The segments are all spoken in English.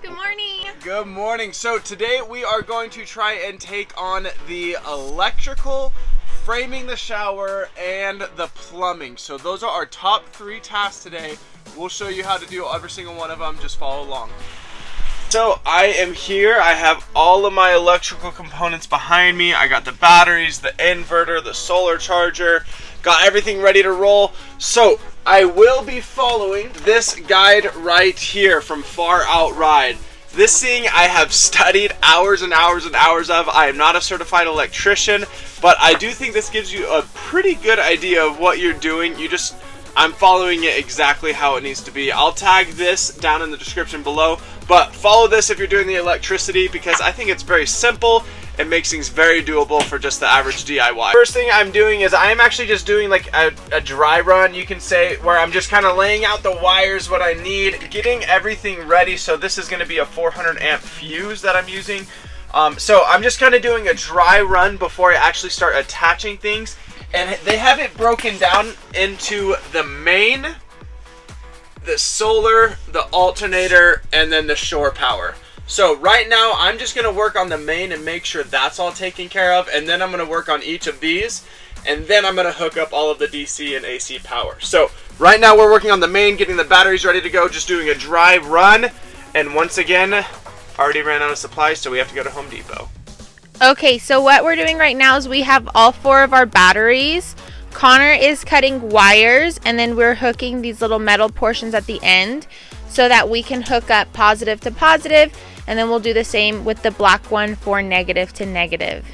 Good morning. Good morning. So today we are going to try and take on the electrical, framing the shower, and the plumbing. So those are our top 3 tasks today. We'll show you how to do every single one of them. Just follow along. So I am here. I have all of my electrical components behind me. I got the batteries, the inverter, the solar charger, got everything ready to roll. So I will be following this guide right here from Far Out Ride. This thing I have studied hours and hours and hours of. I am not a certified electrician, but I do think this gives you a pretty good idea of what you're doing. I'm following it exactly how it needs to be. I'll tag this down in the description below, but follow this if you're doing the electricity because I think it's very simple. It makes things very doable for just the average DIY. First thing I'm doing is I'm actually just doing like a dry run, you can say, where I'm just kind of laying out the wires, what I need, getting everything ready. So this is going to be a 400 amp fuse that I'm using. So I'm just kind of doing a dry run before I actually start attaching things. And they have it broken down into the main, the solar, the alternator, and then the shore power. So right now I'm just going to work on the main and make sure that's all taken care of, and then I'm going to work on each of these, and then I'm going to hook up all of the DC and AC power. So right now we're working on the main, getting the batteries ready to go, just doing a dry run, and once again already ran out of supplies, so we have to go to Home Depot. Okay, so what we're doing right now is we have all 4 of our batteries. Connor is cutting wires, and then we're hooking these little metal portions at the end so that we can hook up positive to positive, and then we'll do the same with the black one for negative to negative.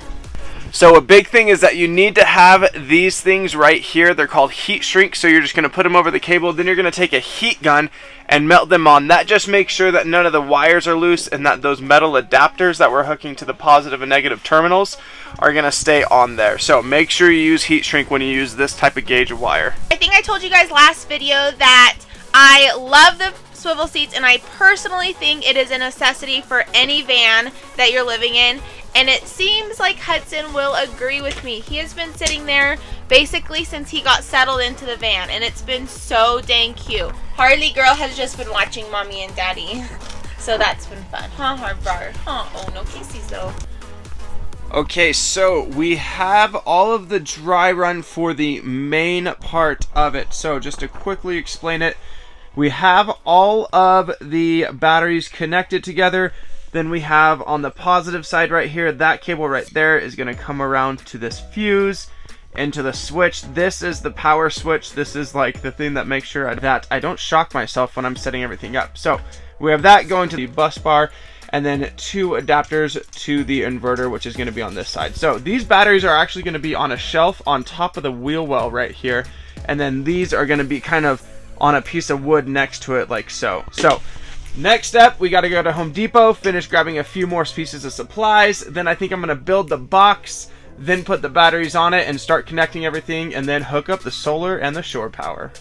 So a big thing is that you need to have these things right here. They're called heat shrink. So you're just going to put them over the cable. Then you're going to take a heat gun and melt them on. That just makes sure that none of the wires are loose and that those metal adapters that we're hooking to the positive and negative terminals are going to stay on there. So make sure you use heat shrink when you use this type of gauge of wire. I think I told you guys last video that I love the swivel seats, and I personally think it is a necessity for any van that you're living in. And it seems like Hudson will agree with me. He has been sitting there basically since he got settled into the van, and it's been so dang cute. Harley girl has just been watching mommy and daddy, so that's been fun. Huh, Harbar? Huh? Oh, no kisses though. Okay, so we have all of the dry run for the main part of it. So just to quickly explain it, we have all of the batteries connected together. Then we have on the positive side right here, that cable right there is going to come around to this fuse, into the switch. This is the power switch. This is like the thing that makes sure that I don't shock myself when I'm setting everything up. So we have that going to the bus bar, and then 2 adapters to the inverter, which is going to be on this side. So these batteries are actually going to be on a shelf on top of the wheel well right here, and then these are going to be kind of on a piece of wood next to it like so. So next step, we got to go to Home Depot, finish grabbing a few more pieces of supplies. Then I think I'm going to build the box, then put the batteries on it and start connecting everything, and then hook up the solar and the shore power.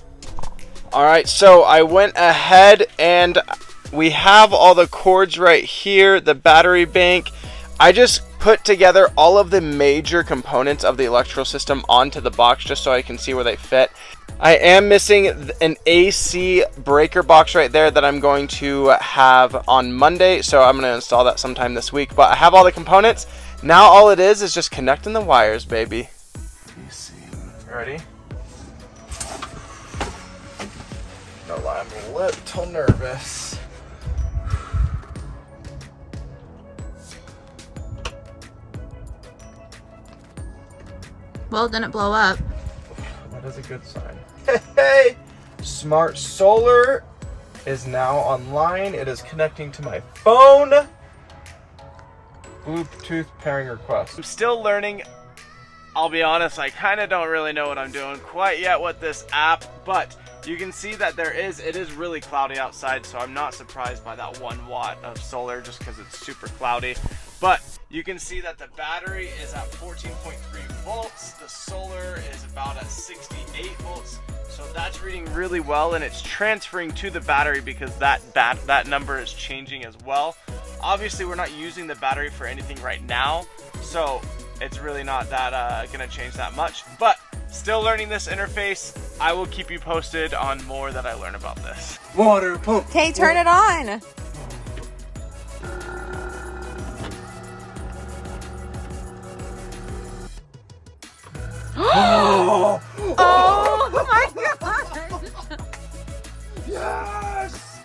Alright, so I went ahead and we have all the cords right here, the battery bank. I just put together all of the major components of the electrical system onto the box just so I can see where they fit. I am missing an AC breaker box right there that I'm going to have on Monday, so I'm going to install that sometime this week. But I have all the components. Now all it is just connecting the wires, baby. Let me see. Ready? No lie, I'm a little nervous. Well, it didn't blow up. That is a good sign. Hey! Smart Solar is now online. It is connecting to my phone. Bluetooth pairing request. I'm still learning. I'll be honest, I kind of don't really know what I'm doing quite yet with this app, but you can see that it is really cloudy outside, so I'm not surprised by that 1 watt of solar just because it's super cloudy. But you can see that the battery is at 14.3 volts. The solar is about at 68 volts. So that's reading really well, and it's transferring to the battery because that number is changing as well. Obviously, we're not using the battery for anything right now, so it's really not that gonna change that much. But still learning this interface. I will keep you posted on more that I learn about this. Water pump. Okay, turn it on. Oh, Oh my gosh. yes!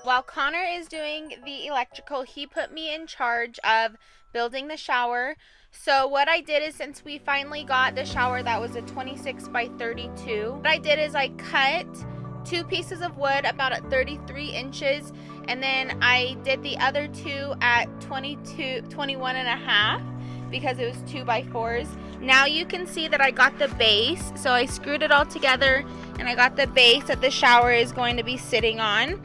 While Connor is doing the electrical, he put me in charge of building the shower. So what I did is, since we finally got the shower that was a 26 by 32, what I did is I cut 2 pieces of wood about at 33 inches, and then I did the other 2 at 21 and a half because it was 2 by 4s. Now you can see that I got the base, so I screwed it all together and I got the base that the shower is going to be sitting on.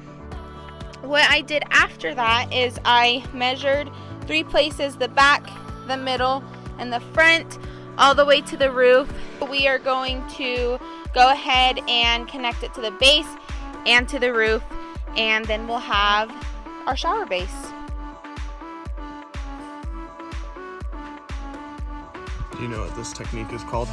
What I did after that is I measured 3 places, the back, the middle, and the front, all the way to the roof. We are going to go ahead and connect it to the base and to the roof, and then we'll have our shower base. Do you know what this technique is called?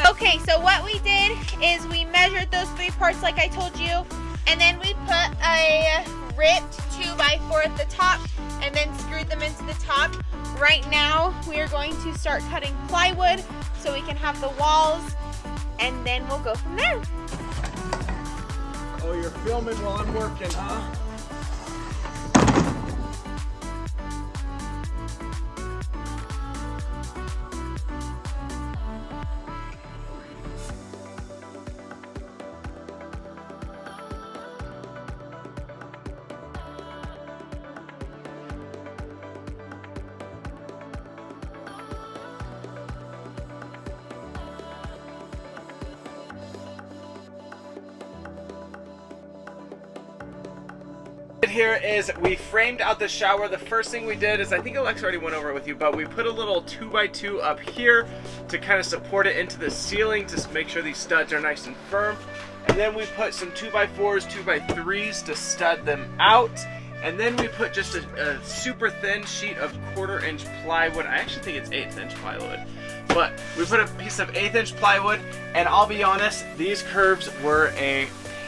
Okay, so what we did is we measured those 3 parts like I told you, and then we put a ripped 2x4 at the top and then screwed them into the top. Right now we are going to start cutting plywood so we can have the walls, and then we'll go from there. Oh, you're filming while I'm working, huh? Here is we framed out the shower. The first thing we did is, I think Alexa already went over it with you, but we put a little 2x2 up here to kind of support it into the ceiling to make sure these studs are nice and firm. And then we put some 2x4s, 2x3s to stud them out. And then we put just a super thin sheet of 1/4 inch plywood. I actually think it's 1/8 inch plywood. But we put a piece of 1/8 inch plywood, and I'll be honest, these curves were a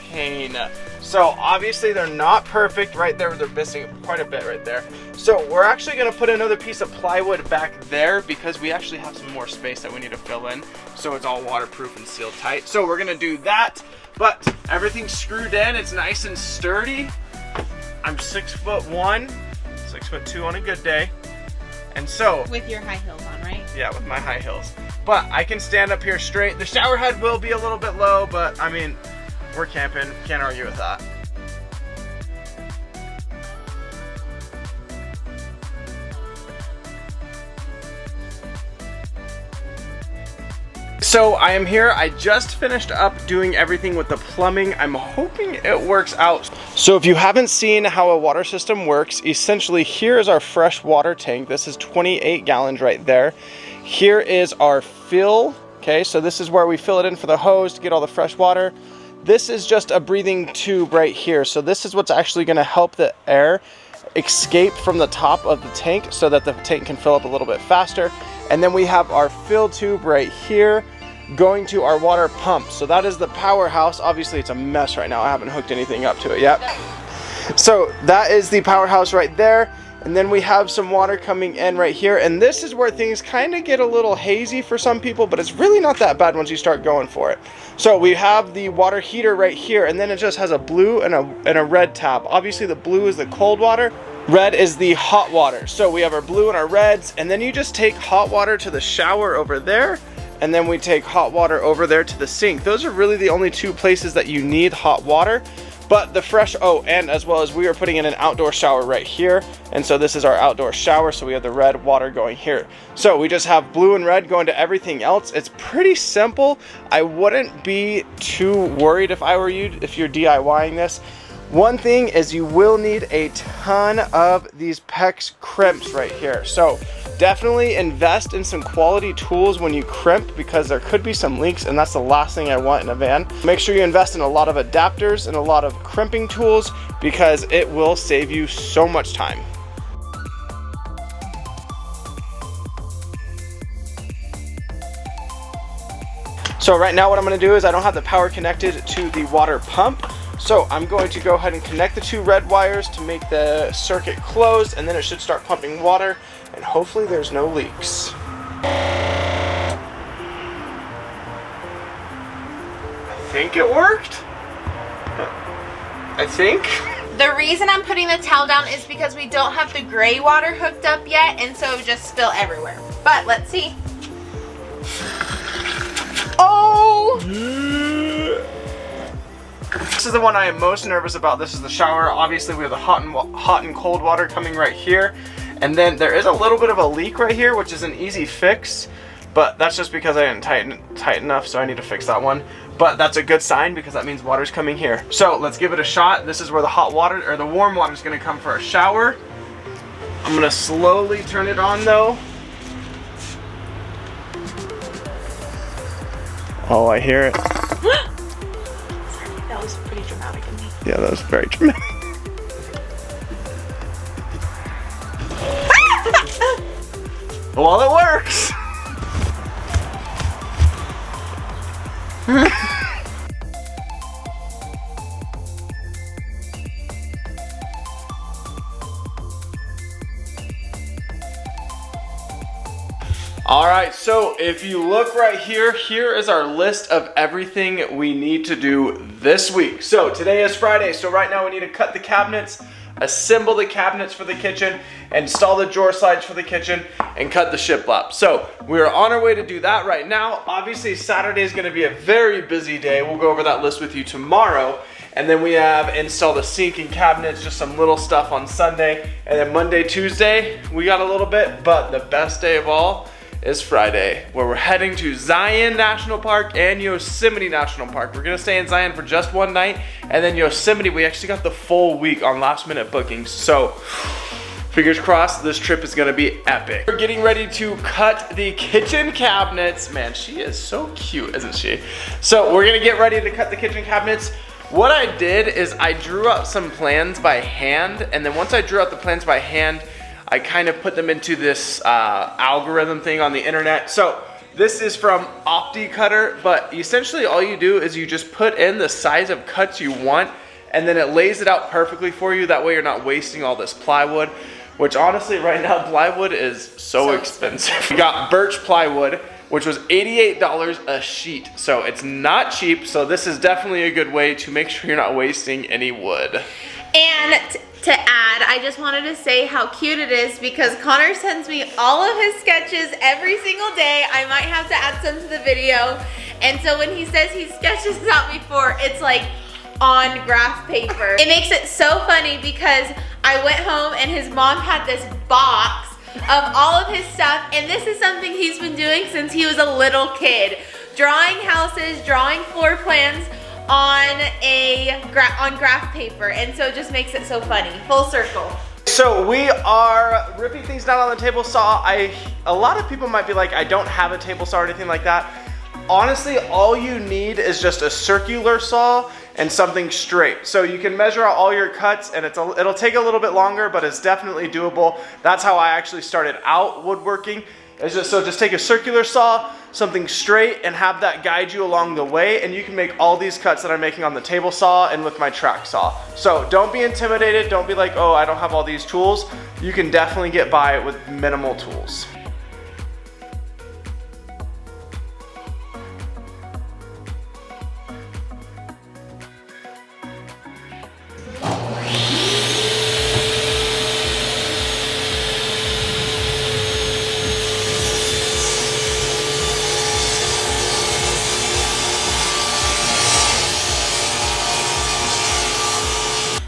pain. So obviously they're not perfect right there. They're missing quite a bit right there. So we're actually gonna put another piece of plywood back there because we actually have some more space that we need to fill in. So it's all waterproof and sealed tight. So we're gonna do that, but everything's screwed in. It's nice and sturdy. I'm 6'1", 6'2" on a good day. And so, With your high heels on, right? yeah, with my high heels. But I can stand up here straight. The shower head will be a little bit low, but I mean, we're camping, can't argue with that. So I am here. I just finished up doing everything with the plumbing. I'm hoping it works out. So if you haven't seen how a water system works, essentially here is our fresh water tank. This is 28 gallons right there. Here is our fill. Okay, so this is where we fill it in for the hose to get all the fresh water. This is just a breathing tube right here. So this is what's actually gonna help the air escape from the top of the tank so that the tank can fill up a little bit faster. And then we have our fill tube right here going to our water pump. So that is the powerhouse. Obviously it's a mess right now. I haven't hooked anything up to it yet. So that is the powerhouse right there. And then we have some water coming in right here. And this is where things kind of get a little hazy for some people, but it's really not that bad once you start going for it. So we have the water heater right here, and then it just has a blue and a red tab. Obviously the blue is the cold water. Red is the hot water. So we have our blue and our reds, and then you just take hot water to the shower over there, and then we take hot water over there to the sink. Those are really the only 2 places that you need hot water. But the fresh, oh, and as well as we are putting in an outdoor shower right here. And so this is our outdoor shower. So we have the red water going here. So we just have blue and red going to everything else. It's pretty simple. I wouldn't be too worried if I were you, if you're DIYing this. One thing is you will need a ton of these PEX crimps right here. So definitely invest in some quality tools when you crimp, because there could be some leaks, and that's the last thing I want in a van. Make sure you invest in a lot of adapters and a lot of crimping tools, because it will save you so much time. So right now what I'm going to do is I don't have the power connected to the water pump. So I'm going to go ahead and connect the 2 red wires to make the circuit close, and then it should start pumping water, and hopefully there's no leaks. I think it worked. I think. The reason I'm putting the towel down is because we don't have the gray water hooked up yet, and so it would just spill everywhere. But let's see. Oh! This is the one I am most nervous about. This is the shower. Obviously we have the hot and cold water coming right here. And then there is a little bit of a leak right here, which is an easy fix. But that's just because I didn't tighten it tight enough, so I need to fix that one. But that's a good sign, because that means water's coming here. So let's give it a shot. This is where the hot water, or the warm water, is gonna come for a shower. I'm gonna slowly turn it on though. Oh, I hear it. That was pretty dramatic of me. Yeah, that was very dramatic. Well, it works. All right, so if you look right here, here is our list of everything we need to do this week. So today is Friday, so right now we need to cut the cabinets, assemble the cabinets for the kitchen, install the drawer slides for the kitchen, and cut the shiplap. So we're on our way to do that right now. Obviously Saturday is going to be a very busy day. We'll go over that list with you tomorrow. And then we have install the sink and cabinets, just some little stuff on Sunday. And then Monday, Tuesday, we got a little bit, but the best day of all is Friday, where we're heading to Zion National Park and Yosemite National Park. We're gonna stay in Zion for just one night, and then Yosemite, we actually got the full week on last minute bookings. So fingers crossed, this trip is gonna be epic. We're getting ready to cut the kitchen cabinets. Man, she is so cute, isn't she? So we're gonna get ready to cut the kitchen cabinets. What I did is I drew out some plans by hand, and then once I drew out the plans by hand, I kind of put them into this algorithm thing on the internet. So this is from OptiCutter, but essentially all you do is you just put in the size of cuts you want, and then it lays it out perfectly for you. That way you're not wasting all this plywood, which honestly right now plywood is so expensive. We got birch plywood, which was $88 a sheet. So it's not cheap. So this is definitely a good way to make sure you're not wasting any wood. And to add, I just wanted to say how cute it is, because Connor sends me all of his sketches every single day. I might have to add some to the video. And so when he says he sketches out before, it's like on graph paper. It makes it so funny because I went home and his mom had this box of all of his stuff, and this is something he's been doing since he was a little kid. Drawing houses, drawing floor plans on graph paper, and so it just makes it so funny. Full circle. So we are ripping things down on the table saw. A lot of people might be like, I don't have a table saw or anything like that. Honestly, all you need is just a circular saw and something straight. So you can measure out all your cuts, and it'll take a little bit longer, but it's definitely doable. That's how I actually started out woodworking. Just take a circular saw, something straight, and have that guide you along the way, and you can make all these cuts that I'm making on the table saw and with my track saw. So don't be intimidated. Don't be like, oh, I don't have all these tools. You can definitely get by with minimal tools.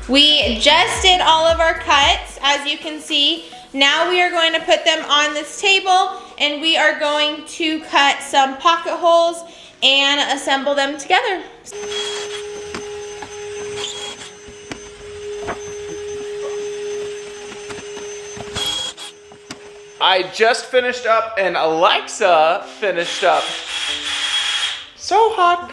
We just did all of our cuts, as you can see. Now we are going to put them on this table, and we are going to cut some pocket holes and assemble them together. I just finished up and Alexa finished up. So hot.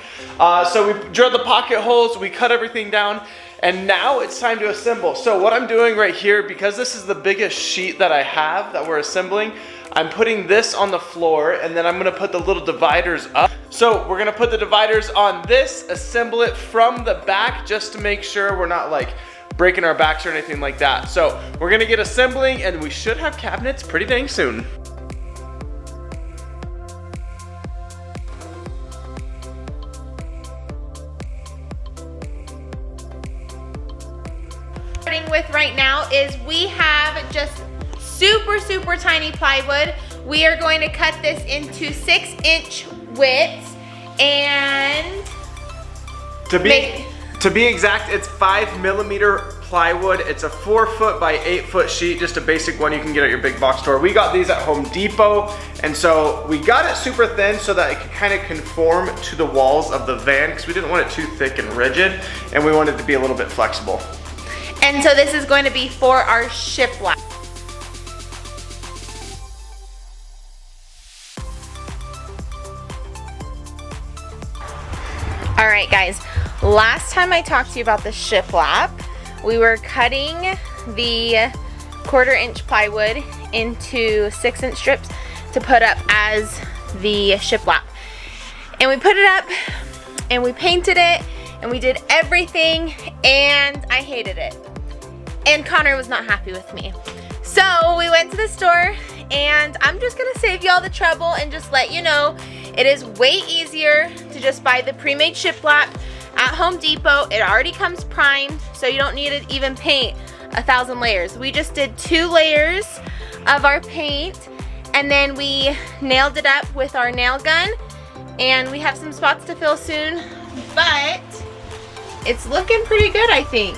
So we drilled the pocket holes, we cut everything down, and now it's time to assemble. So what I'm doing right here, because this is the biggest sheet that I have that we're assembling, I'm putting this on the floor, and then I'm gonna put the little dividers up. So we're gonna put the dividers on this, assemble it from the back, just to make sure we're not like breaking our backs or anything like that. So we're gonna get assembling, and we should have cabinets pretty dang soon. With right now is we have just super tiny plywood. We are going to cut this into 6-inch widths, and to be exact, it's 5mm plywood. It's a 4-foot by 8-foot sheet, just a basic one you can get at your big box store. We got these at Home Depot, and so we got it super thin so that it could kind of conform to the walls of the van, because we didn't want it too thick and rigid, and we wanted it to be a little bit flexible. And so this is going to be for our shiplap. All right, guys, last time I talked to you about the shiplap, we were cutting the 1/4-inch plywood into 6-inch strips to put up as the shiplap. And we put it up and we painted it and we did everything, and I hated it. And Connor was not happy with me. So we went to the store, and I'm just gonna save you all the trouble and just let you know it is way easier to just buy the pre-made shiplap at Home Depot. It already comes primed, so you don't need to even paint 1,000 layers. We just did 2 layers of our paint, and then we nailed it up with our nail gun, and we have some spots to fill soon, but it's looking pretty good, I think.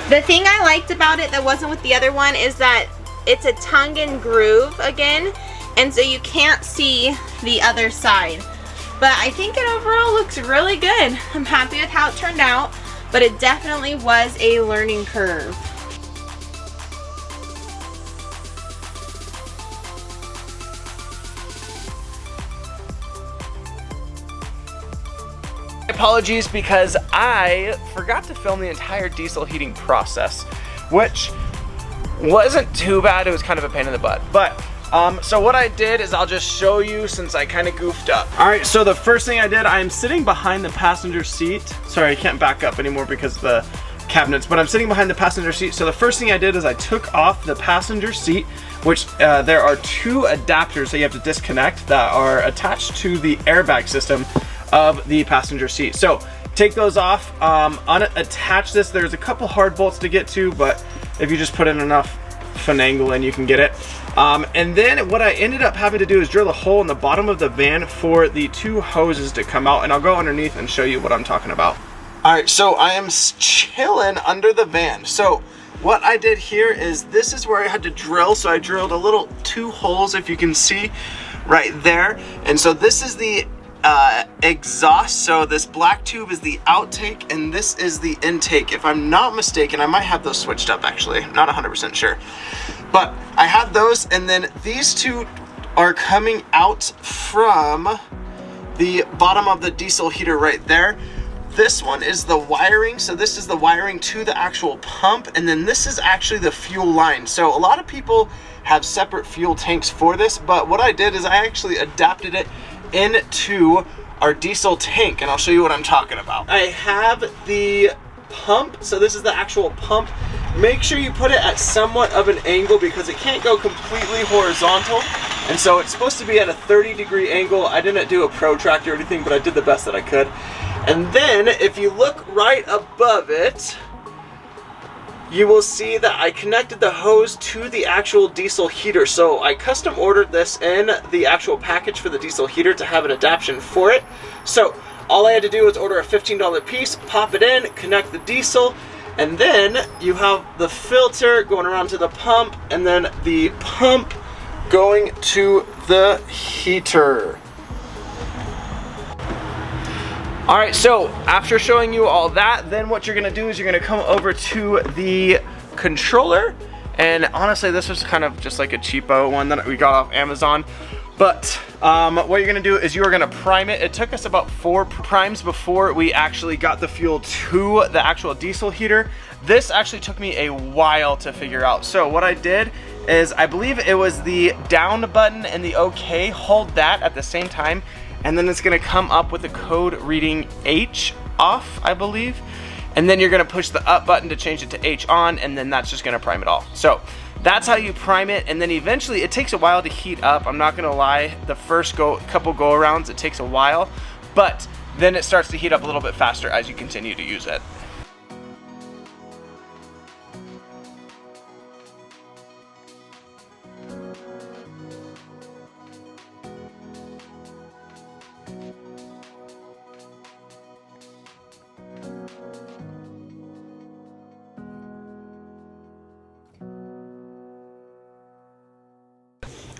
The thing I liked about it that wasn't with the other one is that it's a tongue and groove again, and so you can't see the other side. But I think it overall looks really good. I'm happy with how it turned out, but it definitely was a learning curve. Apologies, because I forgot to film the entire diesel heating process, which wasn't too bad. It was kind of a pain in the butt, but so what I did is I'll just show you, since I kind of goofed up. All right, so the first thing I did, I'm sitting behind the passenger seat. Sorry, I can't back up anymore because of the cabinets, but I'm sitting behind the passenger seat. So the first thing I did is I took off the passenger seat, which there are 2 adapters that you have to disconnect that are attached to the airbag system of the passenger seat. So take those off, unattach this. There's a couple hard bolts to get to, but if you just put in enough finagling, you can get it. And then what I ended up having to do is drill a hole in the bottom of the van for the 2 hoses to come out, and I'll go underneath and show you what I'm talking about. All right, so I am chilling under the van. So what I did here is, this is where I had to drill. So I drilled a little 2 holes, if you can see right there. And so this is the exhaust. So this black tube is the outtake, and this is the intake. If I'm not mistaken, I might have those switched up actually. I'm not 100% sure. But I had those, and then these 2 are coming out from the bottom of the diesel heater right there. This one is the wiring, so this is the wiring to the actual pump, and then this is actually the fuel line. So a lot of people have separate fuel tanks for this, but what I did is I actually adapted it into our diesel tank, and I'll show you what I'm talking about. I have the pump, so this is the actual pump. Make sure you put it at somewhat of an angle because it can't go completely horizontal, and so it's supposed to be at a 30-degree angle. I didn't do a protractor or anything, but I did the best that I could. And then if you look right above it, you will see that I connected the hose to the actual diesel heater. So I custom ordered this in the actual package for the diesel heater to have an adaptation for it. So all I had to do was order a $15 piece, pop it in, connect the diesel, and then you have the filter going around to the pump, and then the pump going to the heater. All right, so after showing you all that, then what you're gonna do is you're gonna come over to the controller, And honestly, this was kind of just like a cheapo one that we got off Amazon. But what you're gonna do is you are gonna prime it. It took us about 4 primes before we actually got the fuel to the actual diesel heater. This actually took me a while to figure out. So what I did is, I believe it was the down button and the OK, hold that at the same time, and then it's gonna come up with the code reading H off, I believe. And then you're gonna push the up button to change it to H on, and then that's just gonna prime it all. So that's how you prime it, and then eventually it takes a while to heat up. I'm not gonna lie, the first couple go arounds, it takes a while, but then it starts to heat up a little bit faster as you continue to use it.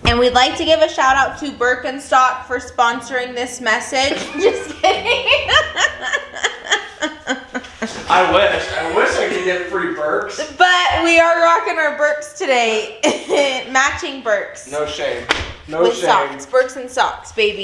And we'd like to give a shout out to Birkenstock for sponsoring this message. Just kidding. I wish I could get free Birks. But we are rocking our Birks today. Matching Birks. No shame. No with shame. socks. Birks and socks, baby.